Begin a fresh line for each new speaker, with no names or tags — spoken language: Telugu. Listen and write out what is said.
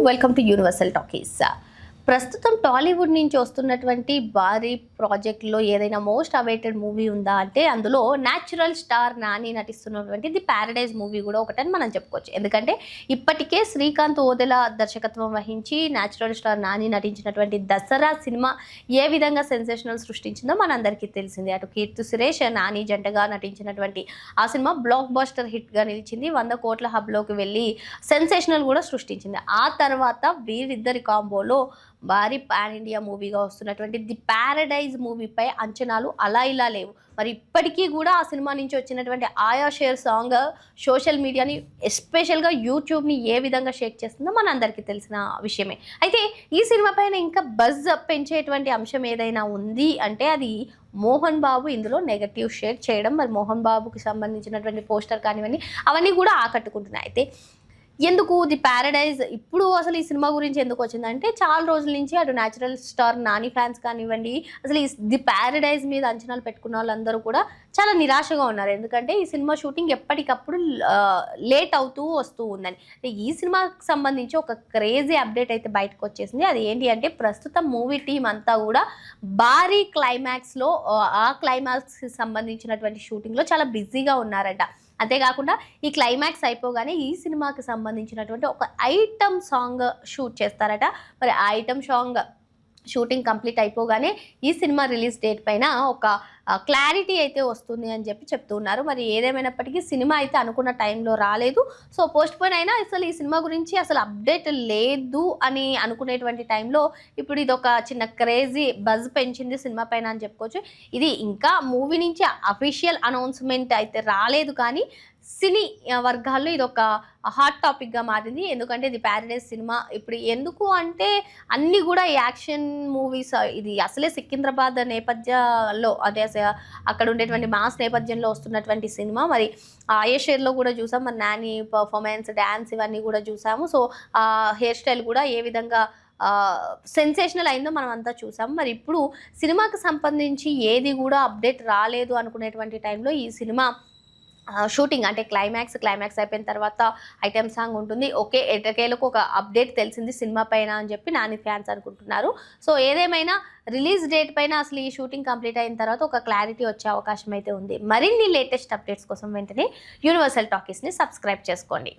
Welcome to universal talkies. ప్రస్తుతం టాలీవుడ్ నుంచి వస్తున్నటువంటి భారీ ప్రాజెక్ట్లో ఏదైనా మోస్ట్ అవైటెడ్ మూవీ ఉందా అంటే అందులో న్యాచురల్ స్టార్ నాని నటిస్తున్నటువంటి ది ప్యారడైజ్ మూవీ కూడా ఒకటని మనం చెప్పుకోవచ్చు. ఎందుకంటే ఇప్పటికే శ్రీకాంత్ ఓదెల దర్శకత్వం వహించి న్యాచురల్ స్టార్ నాని నటించినటువంటి దసరా సినిమా ఏ విధంగా సెన్సేషనల్ సృష్టించిందో మనందరికీ తెలిసింది. అటు కీర్తి సురేష్ నాని జంటగా నటించినటువంటి ఆ సినిమా బ్లాక్ బస్టర్ హిట్గా నిలిచింది. 100 కోట్ల హబ్లోకి వెళ్ళి సెన్సేషనల్ కూడా సృష్టించింది. ఆ తర్వాత వీరిద్దరి కాంబోలో భారీ పాన్ ఇండియా మూవీగా వస్తున్నటువంటి ది ప్యారడైజ్ మూవీపై అంచనాలు అలా ఇలా లేవు. మరి ఇప్పటికీ కూడా ఆ సినిమా నుంచి వచ్చినటువంటి ఆయా షేర్ సాంగ్ సోషల్ మీడియాని ఎస్పెషల్గా యూట్యూబ్ని ఏ విధంగా షేక్ చేస్తుందో మన అందరికీ తెలిసిన విషయమే. అయితే ఈ సినిమా పైన ఇంకా బజ్ పెంచేటువంటి అంశం ఏదైనా ఉంది అంటే అది మోహన్ బాబు ఇందులో నెగటివ్ షేర్ చేయడం. మరి మోహన్ బాబుకి సంబంధించినటువంటి పోస్టర్ కానివన్నీ అవన్నీ కూడా ఆకట్టుకుంటున్నాయి. అయితే ఎందుకు ది ప్యారడైజ్ ఇప్పుడు అసలు ఈ సినిమా గురించి ఎందుకు వచ్చిందంటే చాలా రోజుల నుంచి అటు న్యాచురల్ స్టార్ నాని ఫ్యాన్స్ కానివ్వండి, అసలు ఈ ది ప్యారడైజ్ మీద అంచనాలు పెట్టుకున్న వాళ్ళందరూ కూడా చాలా నిరాశగా ఉన్నారు. ఎందుకంటే ఈ సినిమా షూటింగ్ ఎప్పటికప్పుడు లేట్ అవుతూ వస్తూ ఉందని. ఈ సినిమాకి సంబంధించి ఒక క్రేజీ అప్డేట్ అయితే బయటకు వచ్చేసింది. అది ఏంటి అంటే ప్రస్తుతం మూవీ టీం అంతా కూడా భారీ క్లైమాక్స్లో ఆ క్లైమాక్స్కి సంబంధించినటువంటి షూటింగ్లో చాలా బిజీగా ఉన్నారట. అంతేకాకుండా ఈ క్లైమాక్స్ అయిపోగానే ఈ సినిమాకి సంబంధించినటువంటి ఒక ఐటమ్ సాంగ్ షూట్ చేస్తారట. మరి ఆ ఐటమ్ సాంగ్ షూటింగ్ కంప్లీట్ అయిపోగానే ఈ సినిమా రిలీజ్ డేట్ పైన ఒక క్లారిటీ అయితే వస్తుంది అని చెప్తూ ఉన్నారు. మరి ఏదేమైనప్పటికీ సినిమా అయితే అనుకున్న టైంలో రాలేదు. సో పోస్ట్ పోన్ అయినా అసలు ఈ సినిమా గురించి అసలు అప్డేట్ లేదు అని అనుకునేటువంటి టైంలో ఇప్పుడు ఇది ఒక చిన్న క్రేజీ బజ్ పెంచింది సినిమా పైన అని చెప్పుకోవచ్చు. ఇది ఇంకా మూవీ నుంచి అఫీషియల్ అనౌన్స్మెంట్ అయితే రాలేదు, కానీ సినీ వర్గాల్లో ఇది ఒక హాట్ టాపిక్గా మారింది. ఎందుకంటే ఇది ప్యారడైజ్ సినిమా ఇప్పుడు ఎందుకు అంటే అన్నీ కూడా యాక్షన్ మూవీస్, ఇది అసలే సికింద్రాబాద్ నేపథ్యంలో అదే అక్కడ ఉండేటువంటి మాస్ నేపథ్యంలో వస్తున్నటువంటి సినిమా. మరి షేర్లో కూడా చూసాం, మరి నాని పర్ఫార్మెన్స్, డ్యాన్స్ ఇవన్నీ కూడా చూసాము. సో హెయిర్ స్టైల్ కూడా ఏ విధంగా సెన్సేషనల్ అయిందో మనం అంతా చూసాము. మరి ఇప్పుడు సినిమాకి సంబంధించి ఏది కూడా అప్డేట్ రాలేదు అనుకునేటువంటి టైంలో ఈ సినిమా షూటింగ్ అంటే క్లైమాక్స్ అయిపోయిన తర్వాత ఐటెమ్ సాంగ్ ఉంటుంది. ఓకే, ఎటకేలకు ఒక అప్డేట్ తెలిసింది సినిమా పైన అని చెప్పి నాని ఫ్యాన్స్ అనుకుంటున్నారు. సో ఏదేమైనా రిలీజ్ డేట్ పైన అసలు ఈ షూటింగ్ కంప్లీట్ అయిన తర్వాత ఒక క్లారిటీ వచ్చే అవకాశం అయితే ఉంది. మరిన్ని లేటెస్ట్ అప్డేట్స్ కోసం వెంటనే యూనివర్సల్ టాకీస్ని సబ్స్క్రైబ్ చేసుకోండి.